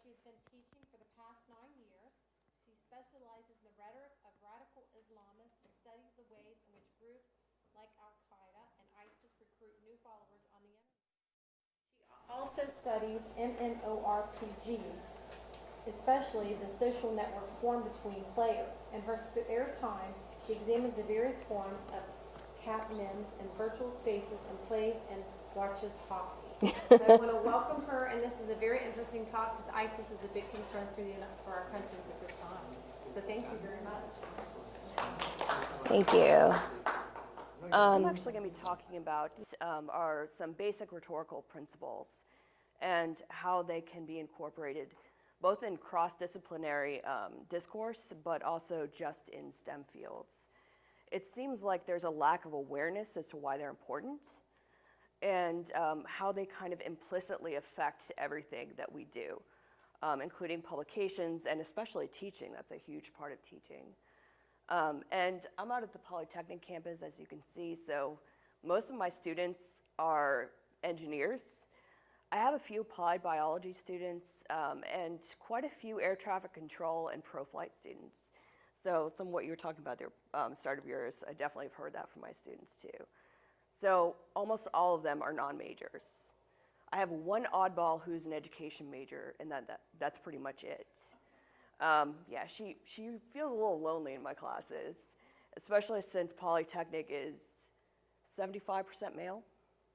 she's been teaching for the past 9 years. She specializes in the rhetoric of radical Islamists and studies the ways in which groups like Al-Qaeda and ISIS recruit new followers on the internet. She also studies MMORPG, especially the social networks formed between players. In her spare time, she examines the various forms of catmins in virtual spaces and plays and watches hockey. So I want to welcome her, and this is a very interesting talk because ISIS is a big concern for our countries at this time. So thank you very much. Thank you. I'm actually going to be talking about some basic rhetorical principles and how they can be incorporated both in cross-disciplinary discourse, but also just in STEM fields. It seems like there's a lack of awareness as to why they're important and how they kind of implicitly affect everything that we do, including publications and especially teaching. That's a huge part of teaching. And I'm out at the Polytechnic campus, as you can see, so most of my students are engineers. I have a few applied biology students and quite a few air traffic control and pro-flight students. So some of what you were talking about there, start of yours, I definitely have heard that from my students too. So almost all of them are non-majors. I have one oddball who's an education major, and that's pretty much it. Yeah, she feels a little lonely in my classes, especially since Polytechnic is 75% male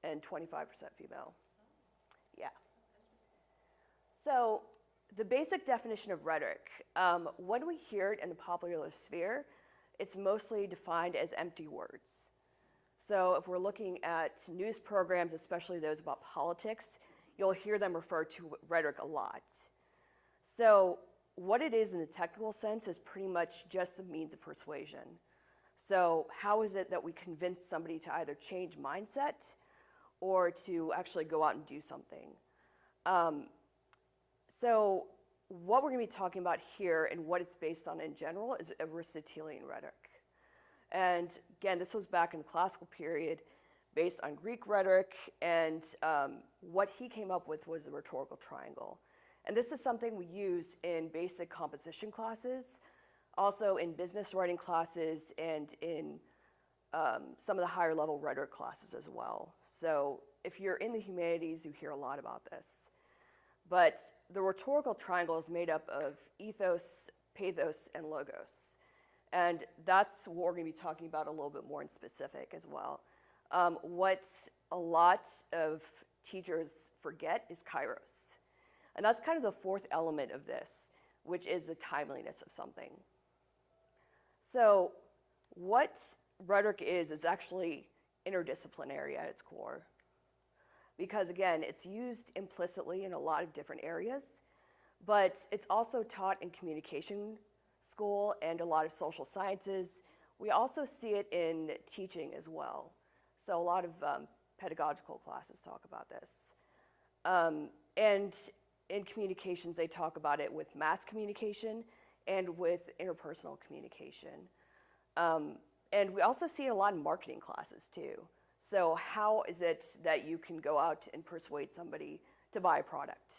and 25% female. Yeah. So the basic definition of rhetoric, when we hear it in the popular sphere, it's mostly defined as empty words. So if we're looking at news programs, especially those about politics, you'll hear them refer to rhetoric a lot. So what it is in the technical sense is pretty much just a means of persuasion. So how is it that we convince somebody to either change mindset or to actually go out and do something? So what we're going to be talking about here and what it's based on in general is Aristotelian rhetoric. And again, this was back in the classical period based on Greek rhetoric, and what he came up with was the rhetorical triangle. And this is something we use in basic composition classes, also in business writing classes, and in some of the higher level rhetoric classes as well. So if you're in the humanities, you hear a lot about this. But the rhetorical triangle is made up of ethos, pathos, and logos. And that's what we're going to be talking about a little bit more in specific as well. What a lot of teachers forget is kairos. And that's kind of the fourth element of this, which is the timeliness of something. So what rhetoric is actually interdisciplinary at its core. Because again, it's used implicitly in a lot of different areas, but it's also taught in communication school and a lot of social sciences. We also see it in teaching as well. So a lot of pedagogical classes talk about this. And in communications, they talk about it with mass communication and with interpersonal communication. And we also see it a lot in marketing classes too. So how is it that you can go out and persuade somebody to buy a product?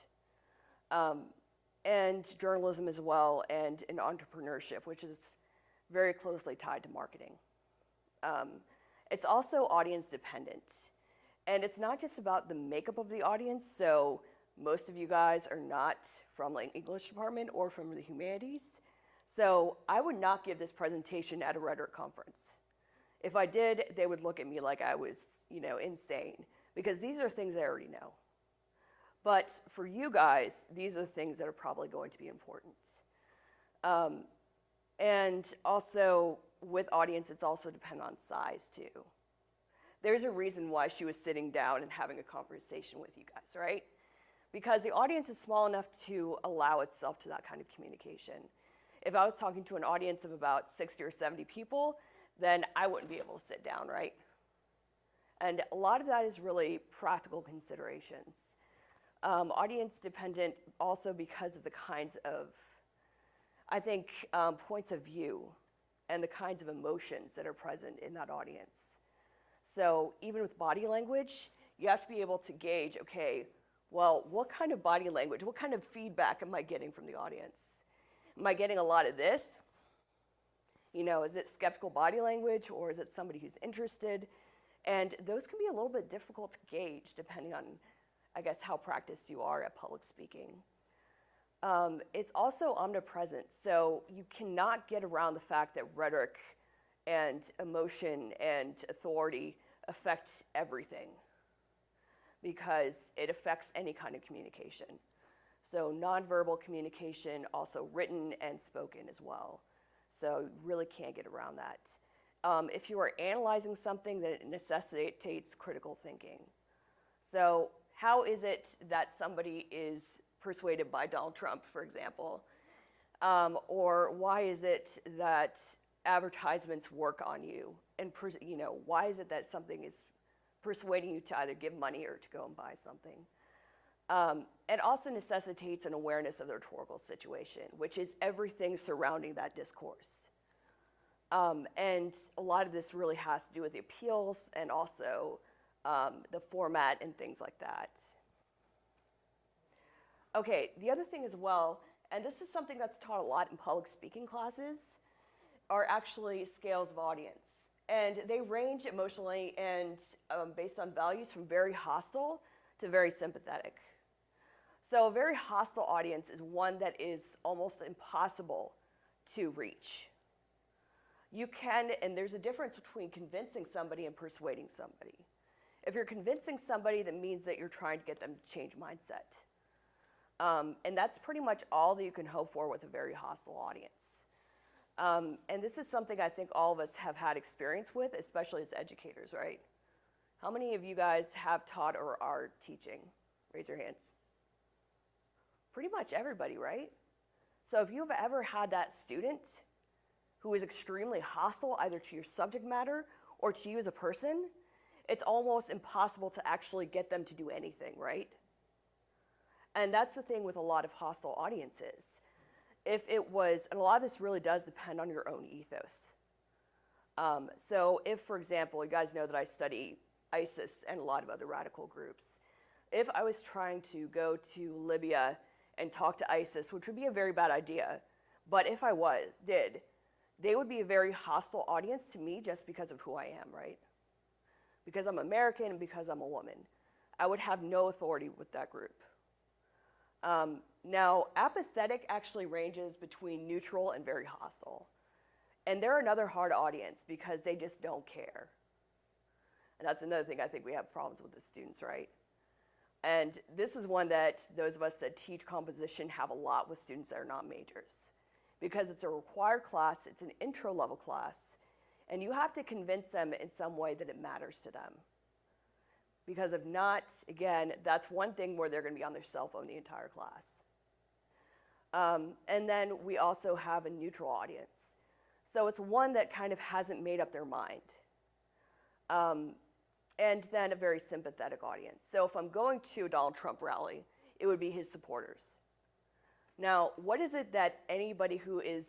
And journalism as well, and in entrepreneurship, which is very closely tied to marketing. It's also audience dependent. And it's not just about the makeup of the audience, so most of you guys are not from the English department or from the humanities. So I would not give this presentation at a rhetoric conference. If I did, they would look at me like I was, insane, because these are things I already know. But for you guys, these are the things that are probably going to be important. And also with audience, it's also dependent on size too. There's a reason why she was sitting down and having a conversation with you guys, right? Because the audience is small enough to allow itself to that kind of communication. If I was talking to an audience of about 60 or 70 people, then I wouldn't be able to sit down, right? And a lot of that is really practical considerations. Audience dependent also because of the kinds of, I think, points of view and the kinds of emotions that are present in that audience. So even with body language, you have to be able to gauge, okay, well, what kind of body language, what kind of feedback am I getting from the audience? Am I getting a lot of this? You know, is it skeptical body language, or is it somebody who's interested? And those can be a little bit difficult to gauge depending on, I guess, how practiced you are at public speaking. It's also omnipresent, so you cannot get around the fact that rhetoric and emotion and authority affect everything, because it affects any kind of communication. So nonverbal communication, also written and spoken as well. So you really can't get around that. If you are analyzing something, then it necessitates critical thinking. So how is it that somebody is persuaded by Donald Trump, for example? Or why is it that advertisements work on you? And you know, why is it that something is persuading you to either give money or to go and buy something? It also necessitates an awareness of the rhetorical situation, which is everything surrounding that discourse. And a lot of this really has to do with the appeals and also the format and things like that. Okay, the other thing as well, and this is something that's taught a lot in public speaking classes, are actually scales of audience. And they range emotionally and based on values from very hostile to very sympathetic. So a very hostile audience is one that is almost impossible to reach. You can, and there's a difference between convincing somebody and persuading somebody. If you're convincing somebody, that means that you're trying to get them to change mindset. And that's pretty much all that you can hope for with a very hostile audience. And this is something I think all of us have had experience with, especially as educators, right? How many of you guys have taught or are teaching? Raise your hands. Pretty much everybody, right? So if you've ever had that student who is extremely hostile either to your subject matter or to you as a person, it's almost impossible to actually get them to do anything, right? And that's the thing with a lot of hostile audiences. If it was, and a lot of this really does depend on your own ethos. So if, for example, you guys know that I study ISIS and a lot of other radical groups. If I was trying to go to Libya and talk to ISIS, which would be a very bad idea, but if I did, they would be a very hostile audience to me just because of who I am, right? Because I'm American and because I'm a woman. I would have no authority with that group. Now, apathetic actually ranges between neutral and very hostile. And they're another hard audience because they just don't care. And that's another thing I think we have problems with the students, right? And this is one that those of us that teach composition have a lot with students that are not majors. Because it's a required class, it's an intro level class, and you have to convince them in some way that it matters to them. Because if not, again, that's one thing where they're going to be on their cell phone the entire class. And then we also have a neutral audience. So it's one that kind of hasn't made up their mind. And then a very sympathetic audience. So if I'm going to a Donald Trump rally, it would be his supporters. Now, what is it that anybody who is,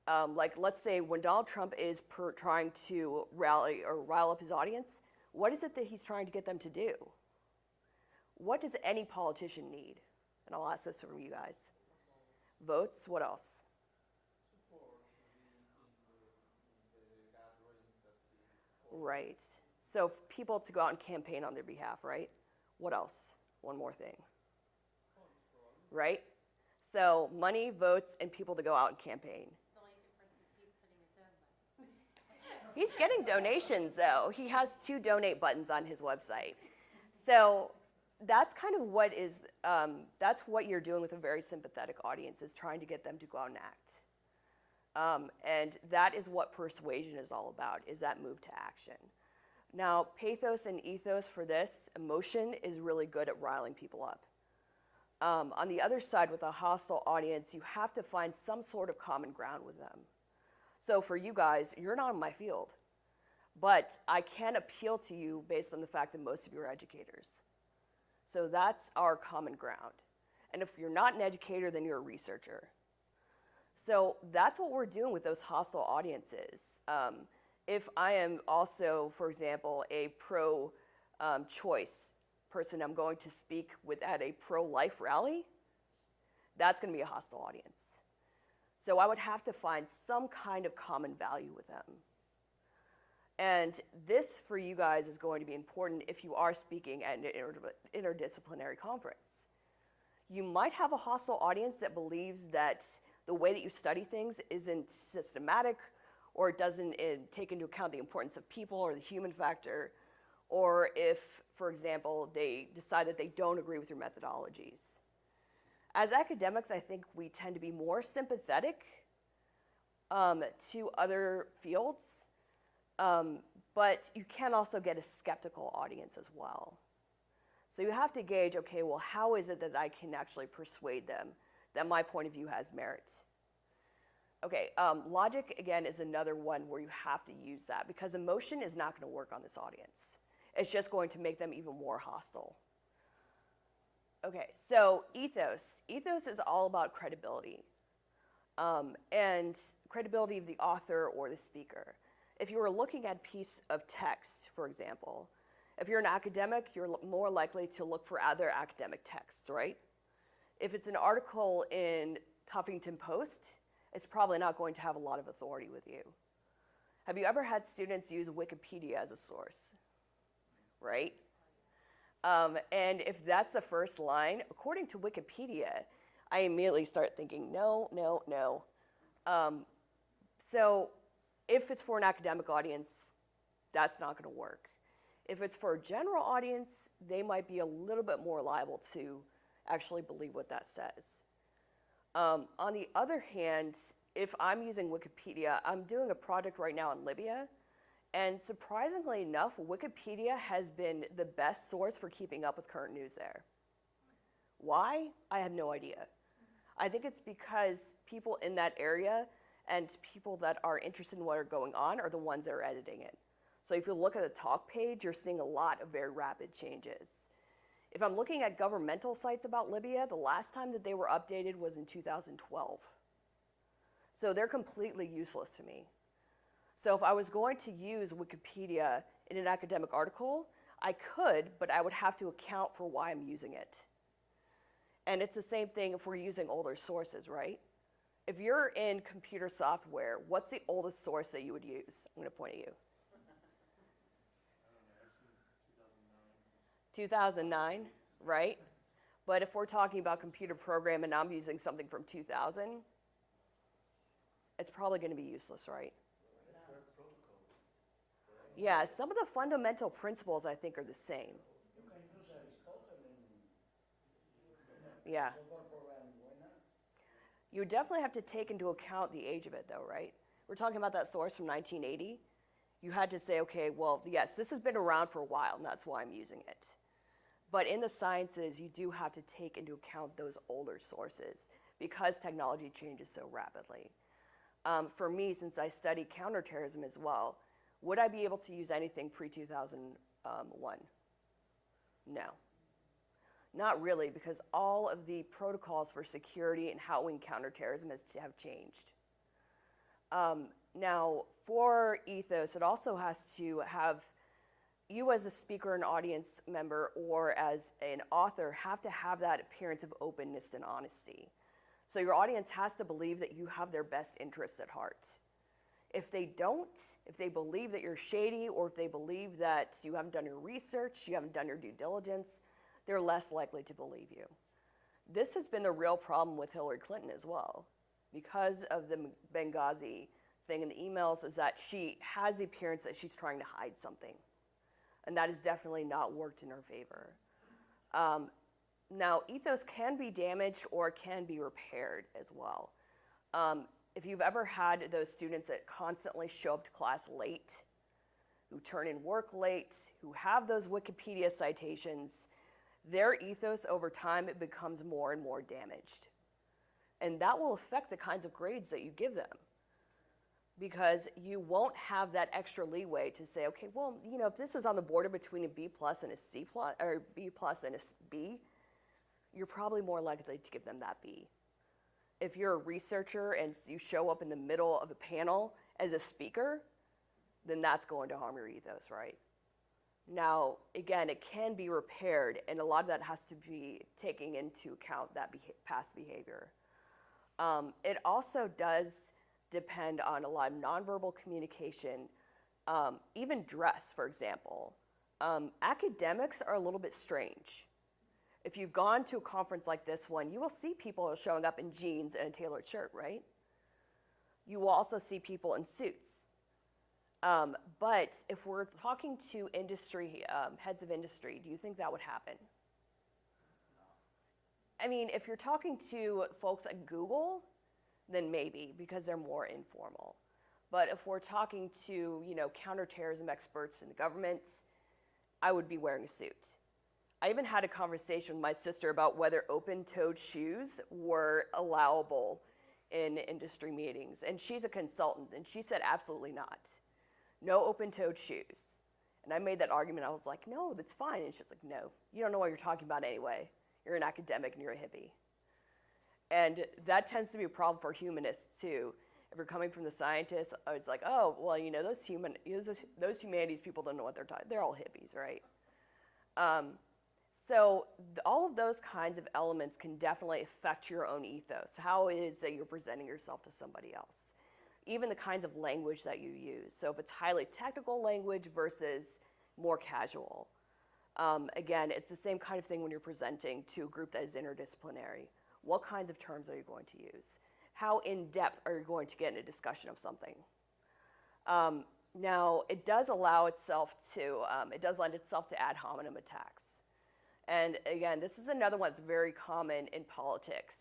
like, let's say when Donald Trump is trying to rally or rile up his audience, what is it that he's trying to get them to do? What does any politician need? And I'll ask this from you guys. Votes, what else? Right. So people to go out and campaign on their behalf, right? What else? One more thing. Right? So money, votes, and people to go out and campaign. The only difference is he's putting his own money. He's getting donations, though. He has 2 donate buttons on his website. So that's kind of what is, that's what you're doing with a very sympathetic audience, is trying to get them to go out and act. And that is what persuasion is all about, is that move to action. Now, pathos and ethos for this, emotion, is really good at riling people up. On the other side, with a hostile audience, you have to find some sort of common ground with them. So for you guys, you're not in my field, but I can appeal to you based on the fact that most of you are educators. So that's our common ground. And if you're not an educator, then you're a researcher. So that's what we're doing with those hostile audiences. If I am also, for example, a pro-choice person I'm going to speak with at a pro-life rally, that's going to be a hostile audience. So I would have to find some kind of common value with them. And this, for you guys, is going to be important if you are speaking at an interdisciplinary conference. You might have a hostile audience that believes that the way that you study things isn't systematic, or it doesn't take into account the importance of people or the human factor, or if, for example, they decide that they don't agree with your methodologies. As academics, I think we tend to be more sympathetic to other fields, but you can also get a skeptical audience as well. So you have to gauge, okay, well, how is it that I can actually persuade them that my point of view has merit? Okay, logic, again, is another one where you have to use that because emotion is not going to work on this audience. It's just going to make them even more hostile. Okay, so ethos. Ethos is all about credibility and credibility of the author or the speaker. If you were looking at a piece of text, for example, if you're an academic, you're more likely to look for other academic texts, right? If it's an article in Huffington Post, it's probably not going to have a lot of authority with you. Have you ever had students use Wikipedia as a source, right? And if that's the first line, according to Wikipedia, I immediately start thinking, no, no, no. So if it's for an academic audience, that's not going to work. If it's for a general audience, they might be a little bit more liable to actually believe what that says. On the other hand, if I'm using Wikipedia, I'm doing a project right now in Libya, and surprisingly enough, Wikipedia has been the best source for keeping up with current news there. Why? I have no idea. I think it's because people in that area and people that are interested in what are going on are the ones that are editing it. So if you look at the talk page, you're seeing a lot of very rapid changes. If I'm looking at governmental sites about Libya, the last time that they were updated was in 2012. So they're completely useless to me. So if I was going to use Wikipedia in an academic article, I could, but I would have to account for why I'm using it. And it's the same thing if we're using older sources, right? If you're in computer software, what's the oldest source that you would use? I'm going to point at you. 2009, right? But if we're talking about computer program and I'm using something from 2000, it's probably going to be useless, right? Yeah, some of the fundamental principles I think are the same. Yeah. You would definitely have to take into account the age of it though, right? We're talking about that source from 1980. You had to say, okay, well, yes, this has been around for a while and that's why I'm using it. But in the sciences, you do have to take into account those older sources because technology changes so rapidly. For me, since I study counterterrorism as well, would I be able to use anything pre-2001? No. Not really, because all of the protocols for security and how we encounter terrorism have changed. Now, for Ethos, it also has to have you as a speaker and audience member or as an author have to have that appearance of openness and honesty. So your audience has to believe that you have their best interests at heart. If they don't, if they believe that you're shady or if they believe that you haven't done your research, you haven't done your due diligence, they're less likely to believe you. This has been the real problem with Hillary Clinton as well. Because of the Benghazi thing in the emails is that she has the appearance that she's trying to hide something. And that has definitely not worked in her favor. Now, ethos can be damaged or it can be repaired as well. If you've ever had those students that constantly show up to class late, who turn in work late, who have those Wikipedia citations, their ethos over time, it becomes more and more damaged. And that will affect the kinds of grades that you give them. Because you won't have that extra leeway to say, okay, well, you know, if this is on the border between a B plus and a C plus, or B plus and a B, you're probably more likely to give them that B. If you're a researcher and you show up in the middle of a panel as a speaker, then that's going to harm your ethos, right? Now, again, it can be repaired, and a lot of that has to be taking into account that past behavior. It also does depend on a lot of nonverbal communication, even dress, for example. Academics are a little bit strange. If you've gone to a conference like this one, you will see people showing up in jeans and a tailored shirt, right? You will also see people in suits. But if we're talking to industry, heads of industry, do you think that would happen? I mean, if you're talking to folks at Google, then maybe, because they're more informal. But if we're talking to, counterterrorism experts in the government, I would be wearing a suit. I even had a conversation with my sister about whether open-toed shoes were allowable in industry meetings. And she's a consultant, and she said absolutely not. No open-toed shoes. And I made that argument. I was like, no, that's fine. And she's like, no, you don't know what you're talking about anyway. You're an academic and you're a hippie. And that tends to be a problem for humanists too. If you're coming from the scientists, it's like, oh, well, those humanities people don't know what they're talking. They're all hippies, right? So all of those kinds of elements can definitely affect your own ethos, how it is that you're presenting yourself to somebody else. Even the kinds of language that you use. So if it's highly technical language versus more casual. Again, it's the same kind of thing when you're presenting to a group that is interdisciplinary. What kinds of terms are you going to use? How in-depth are you going to get in a discussion of something? Now, it does allow itself to, it does lend itself to ad hominem attacks. And again, this is another one that's very common in politics.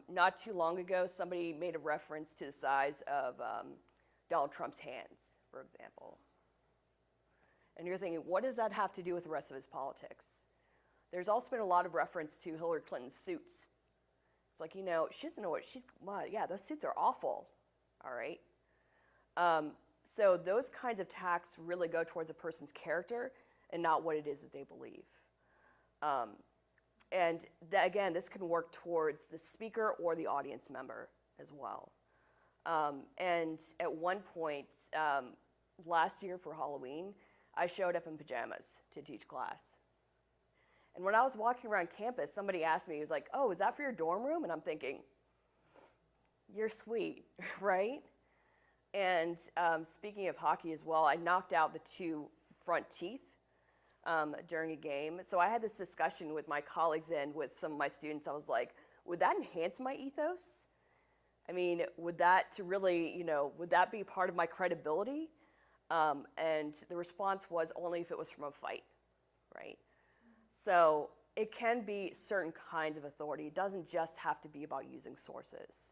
Not too long ago, somebody made a reference to the size of Donald Trump's hands, for example. And you're thinking, what does that have to do with the rest of his politics? There's also been a lot of reference to Hillary Clinton's suits. It's like, she doesn't know what yeah, those suits are awful, all right? So those kinds of attacks really go towards a person's character and not what it is that they believe. And again, this can work towards the speaker or the audience member as well. And at one point, last year for Halloween, I showed up in pajamas to teach class. And when I was walking around campus, somebody asked me, he was like, oh, is that for your dorm room? And I'm thinking, you're sweet, right? And speaking of hockey as well, I knocked out the 2 front teeth during a game. So I had this discussion with my colleagues and with some of my students. I was like, would that enhance my ethos? I mean, would that really, would that be part of my credibility? And the response was only if it was from a fight, right? So it can be certain kinds of authority. It doesn't just have to be about using sources.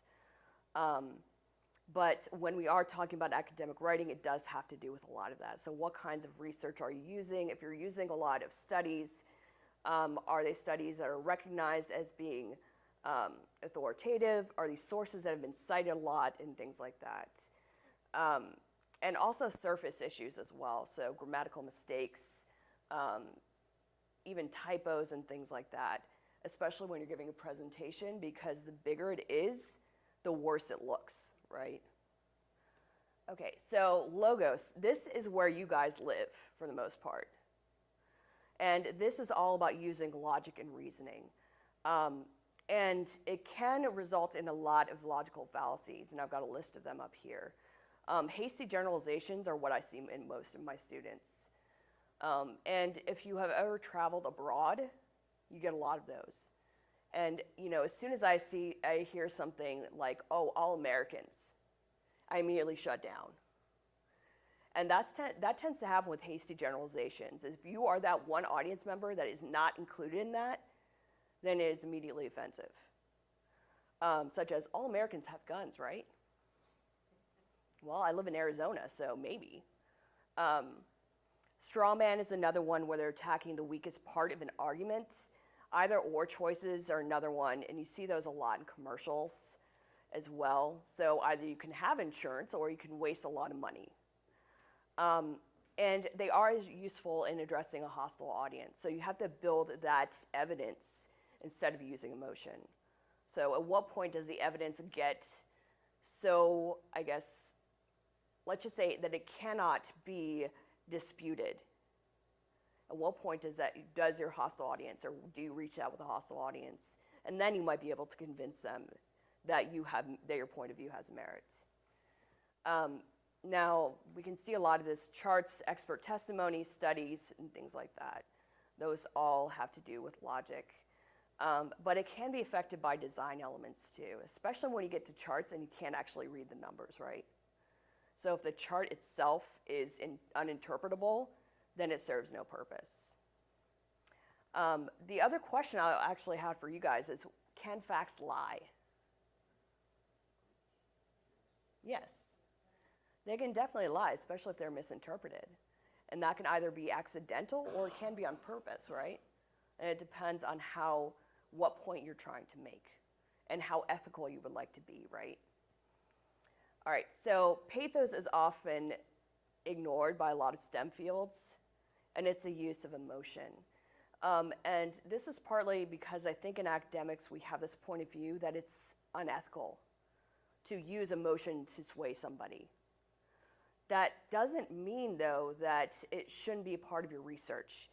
But when we are talking about academic writing, it does have to do with a lot of that. So what kinds of research are you using? If you're using a lot of studies, are they studies that are recognized as being authoritative? Are these sources that have been cited a lot and things like that? And also surface issues as well. So grammatical mistakes, even typos and things like that, especially when you're giving a presentation, because the bigger it is, the worse it looks, right? Okay, so logos, this is where you guys live for the most part. And this is all about using logic and reasoning. And it can result in a lot of logical fallacies, and I've got a list of them up here. Hasty generalizations are what I see in most of my students. And if you have ever traveled abroad, you get a lot of those. And as soon as I hear something like, oh, all Americans, I immediately shut down. And that tends to happen with hasty generalizations. If you are that one audience member that is not included in that, then it is immediately offensive. Such as, all Americans have guns, right? Well, I live in Arizona, so maybe. Straw man is another one where they're attacking the weakest part of an argument. Either or choices are another one, and you see those a lot in commercials as well. So either you can have insurance or you can waste a lot of money. And they are useful in addressing a hostile audience. So you have to build that evidence instead of using emotion. So at what point does the evidence get so, I guess, let's just say that it cannot be disputed. At what point does your hostile audience, or do you reach out with a hostile audience? And then you might be able to convince them that your point of view has merit. Now, we can see a lot of this charts, expert testimony, studies, and things like that. Those all have to do with logic. But it can be affected by design elements too, especially when you get to charts and you can't actually read the numbers, right? So if the chart itself is uninterpretable, then it serves no purpose. The other question I actually have for you guys is, can facts lie? Yes. They can definitely lie, especially if they're misinterpreted. And that can either be accidental or it can be on purpose, right? And it depends on what point you're trying to make and how ethical you would like to be, right? All right, so pathos is often ignored by a lot of STEM fields, and it's a use of emotion. And this is partly because I think in academics we have this point of view that it's unethical to use emotion to sway somebody. That doesn't mean, though, that it shouldn't be a part of your research.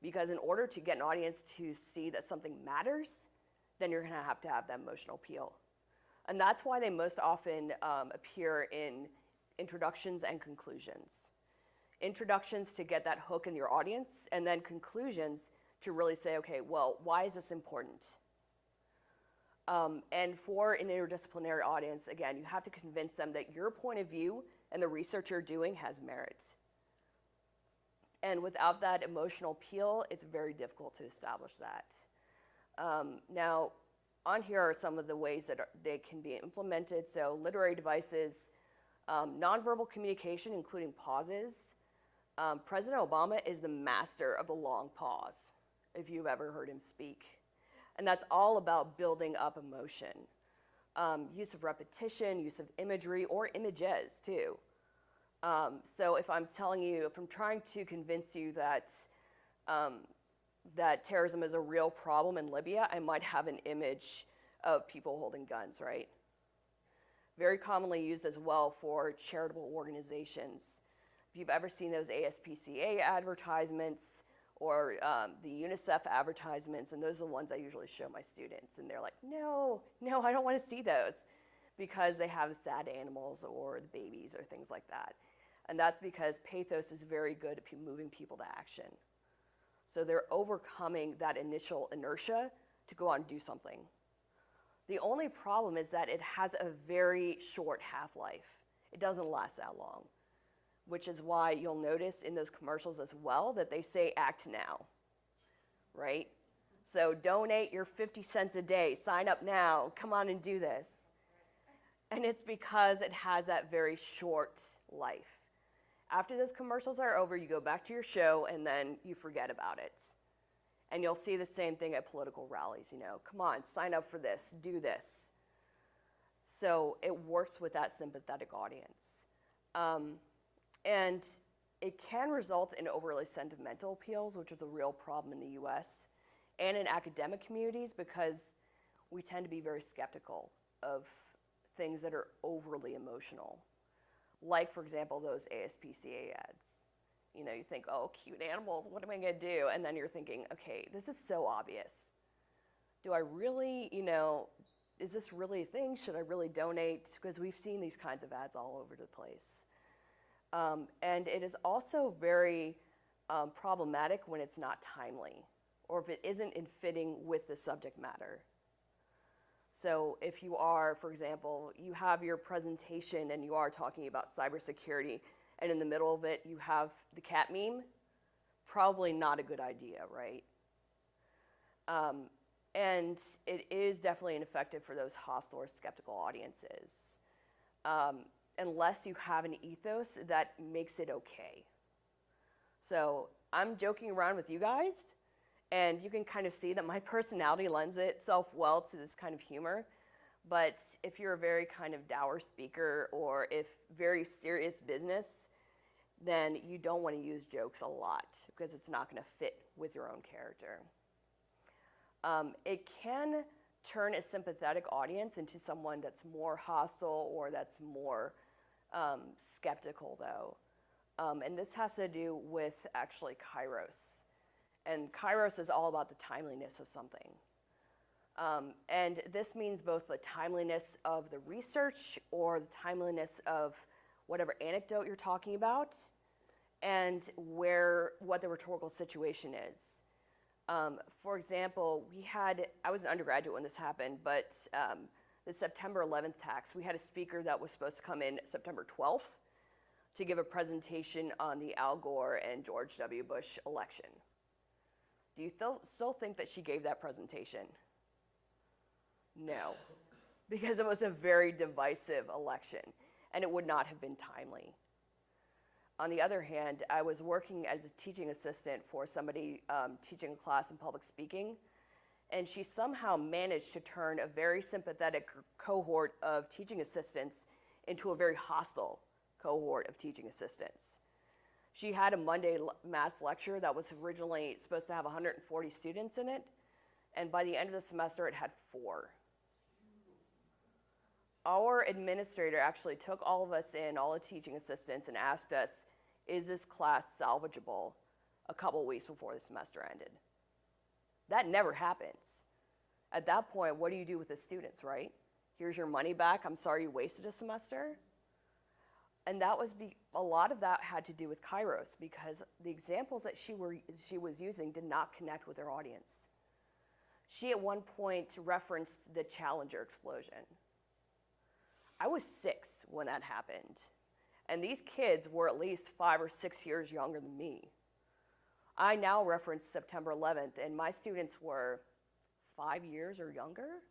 Because in order to get an audience to see that something matters, then you're going to have that emotional appeal. And that's why they most often appear in introductions and conclusions. Introductions to get that hook in your audience, and then conclusions to really say, okay, well, why is this important? And for an interdisciplinary audience, again, you have to convince them that your point of view and the research you're doing has merit. And without that emotional appeal, it's very difficult to establish that. Now, on here are some of the ways that they can be implemented. So literary devices, nonverbal communication, including pauses. President Obama is the master of the long pause, if you've ever heard him speak. And that's all about building up emotion. Use of repetition, use of imagery, or images too. So if I'm trying to convince you that that terrorism is a real problem in Libya, I might have an image of people holding guns, right? Very commonly used as well for charitable organizations. If you've ever seen those ASPCA advertisements or the UNICEF advertisements, and those are the ones I usually show my students, and they're like, no, I don't want to see those, because they have the sad animals or the babies or things like that. And that's because pathos is very good at moving people to action. So they're overcoming that initial inertia to go on and do something. The only problem is that it has a very short half-life. It doesn't last that long, which is why you'll notice in those commercials as well that they say act now, right? So donate your 50 cents a day, sign up now, come on and do this. And it's because it has that very short life. After those commercials are over, you go back to your show and then you forget about it. And you'll see the same thing at political rallies, come on, sign up for this, do this. So it works with that sympathetic audience. And it can result in overly sentimental appeals, which is a real problem in the US and in academic communities, because we tend to be very skeptical of things that are overly emotional. Like, for example, those ASPCA ads. You think, oh, cute animals, what am I going to do? And then you're thinking, okay, this is so obvious. Do I really, is this really a thing? Should I really donate? Because we've seen these kinds of ads all over the place. And it is also very problematic when it's not timely, or if it isn't in fitting with the subject matter. So if you are, for example, you have your presentation and you are talking about cybersecurity, and in the middle of it you have the cat meme, probably not a good idea, right? And it is definitely ineffective for those hostile or skeptical audiences, unless you have an ethos that makes it okay. So I'm joking around with you guys, and you can kind of see that my personality lends itself well to this kind of humor. But if you're a very kind of dour speaker, or if very serious business, then you don't want to use jokes a lot, because it's not going to fit with your own character. It can turn a sympathetic audience into someone that's more hostile or that's more skeptical, though. And this has to do with actually kairos. And kairos is all about the timeliness of something. And this means both the timeliness of the research or the timeliness of whatever anecdote you're talking about, and what the rhetorical situation is. For example, I was an undergraduate when this happened, but the September 11th tax, we had a speaker that was supposed to come in September 12th to give a presentation on the Al Gore and George W. Bush election. Do you still think that she gave that presentation? No, because it was a very divisive election, and it would not have been timely. On the other hand, I was working as a teaching assistant for somebody teaching a class in public speaking, and she somehow managed to turn a very sympathetic cohort of teaching assistants into a very hostile cohort of teaching assistants. She had a Monday mass lecture that was originally supposed to have 140 students in it, and by the end of the semester, it had 4. Our administrator actually took all of us in, all the teaching assistants, and asked us, is this class salvageable a couple weeks before the semester ended? That never happens. At that point, what do you do with the students, right? Here's your money back. I'm sorry you wasted a semester. And that was a lot of that had to do with kairos, because the examples that she was using did not connect with her audience. She at one point referenced the Challenger explosion. I was 6 when that happened, and these kids were at least 5 or 6 years younger than me. I now reference September 11th, and my students were 5 years or younger.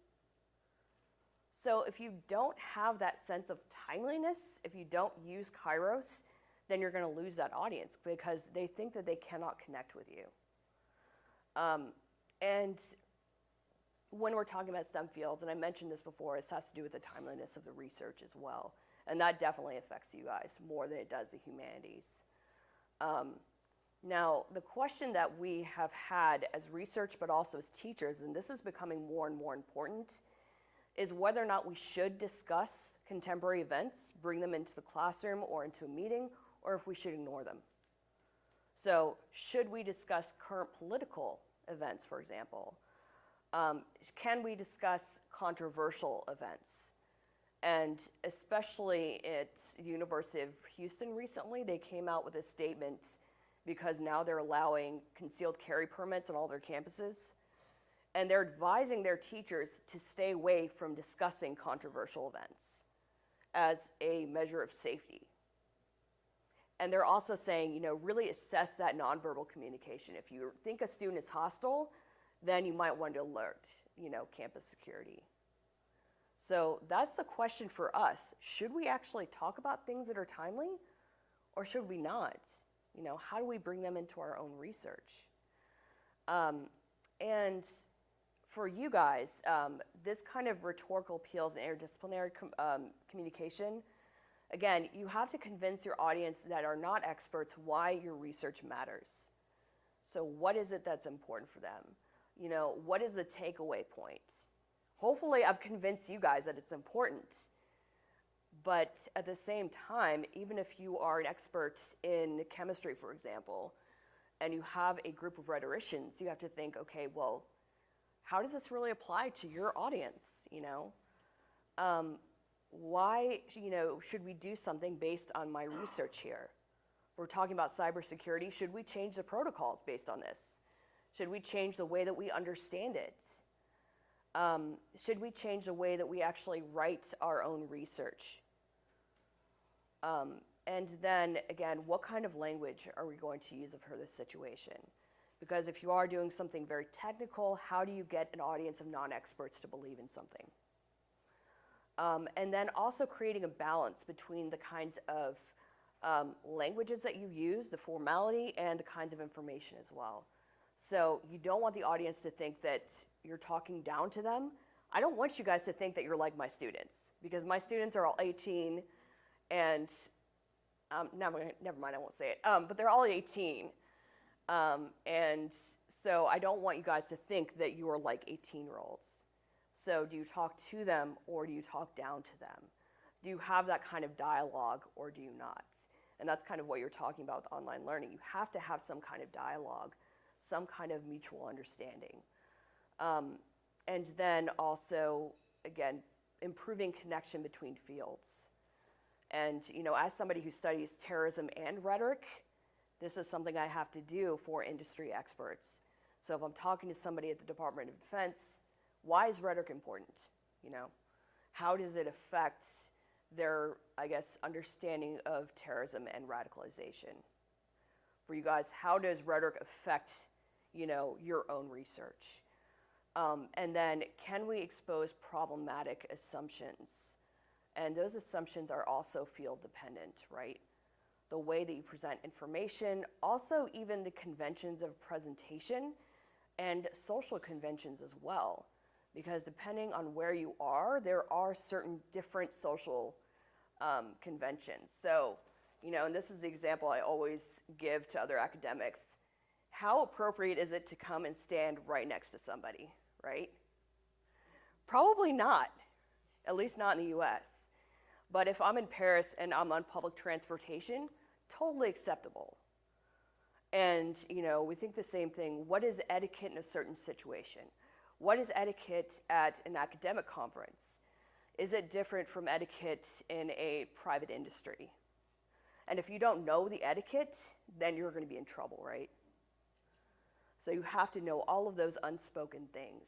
So if you don't have that sense of timeliness, if you don't use kairos, then you're going to lose that audience because they think that they cannot connect with you. And when we're talking about STEM fields, and I mentioned this before, this has to do with the timeliness of the research as well. And that definitely affects you guys more than it does the humanities. Now, the question that we have had as research, but also as teachers, and this is becoming more and more important, is whether or not we should discuss contemporary events, bring them into the classroom or into a meeting, or if we should ignore them. So, should we discuss current political events, for example? Can we discuss controversial events? And especially at the University of Houston recently, they came out with a statement because now they're allowing concealed carry permits on all their campuses. And they're advising their teachers to stay away from discussing controversial events as a measure of safety. And they're also saying, really assess that nonverbal communication. If you think a student is hostile, then you might want to alert, campus security. So that's the question for us. Should we actually talk about things that are timely, or should we not? How do we bring them into our own research? And for you guys, this kind of rhetorical appeals and interdisciplinary communication, again, you have to convince your audience that are not experts why your research matters. So what is it that's important for them? What is the takeaway point? Hopefully I've convinced you guys that it's important. But at the same time, even if you are an expert in chemistry, for example, and you have a group of rhetoricians, you have to think, okay, well, how does this really apply to your audience? Why, should we do something based on my research here? We're talking about cybersecurity. Should we change the protocols based on this? Should we change the way that we understand it? Should we change the way that we actually write our own research? And then, again, what kind of language are we going to use for this situation? Because if you are doing something very technical, how do you get an audience of non-experts to believe in something? And then also creating a balance between the kinds of languages that you use, the formality, and the kinds of information as well. So you don't want the audience to think that you're talking down to them. I don't want you guys to think that you're like my students, because my students are all 18 and, never mind, I won't say it, but they're all 18. And so I don't want you guys to think that you are like 18-year-olds. So do you talk to them or do you talk down to them? Do you have that kind of dialogue or do you not? And that's kind of what you're talking about with online learning. You have to have some kind of dialogue some kind of mutual understanding. And then also, again, improving connection between fields. And, you know, as somebody who studies terrorism and rhetoric, this is something I have to do for industry experts. So if I'm talking to somebody at the Department of Defense, why is rhetoric important? You know, how does it affect their, I guess, understanding of terrorism and radicalization? For you guys, how does rhetoric affect, you know, your own research? And then, can we expose problematic assumptions? And those assumptions are also field dependent, right? The way that you present information, also even the conventions of presentation and social conventions as well. Because depending on where you are, there are certain different social conventions. So, you know, and this is the example I always give to other academics. How appropriate is it to come and stand right next to somebody, right? Probably not, at least not in the US. But if I'm in Paris and I'm on public transportation, totally acceptable. And, you know, we think the same thing. What is etiquette in a certain situation? What is etiquette at an academic conference? Is it different from etiquette in a private industry? And if you don't know the etiquette, then you're going to be in trouble, right? So you have to know all of those unspoken things.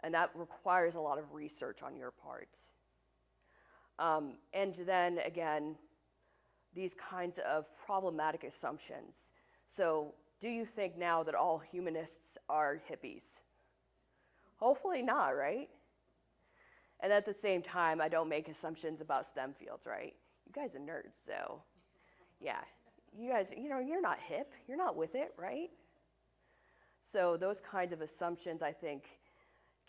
And that requires a lot of research on your part. And then, again, these kinds of problematic assumptions. So do you think now that all humanists are hippies? Hopefully not, right? And at the same time, I don't make assumptions about STEM fields, right? You guys are nerds, so yeah. You guys, you know, you're not hip. You're not with it, right? So those kinds of assumptions, I think,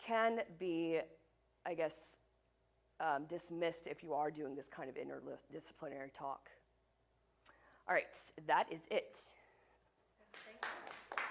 can be, I guess, dismissed if you are doing this kind of interdisciplinary talk. All right, that is it. Thank you.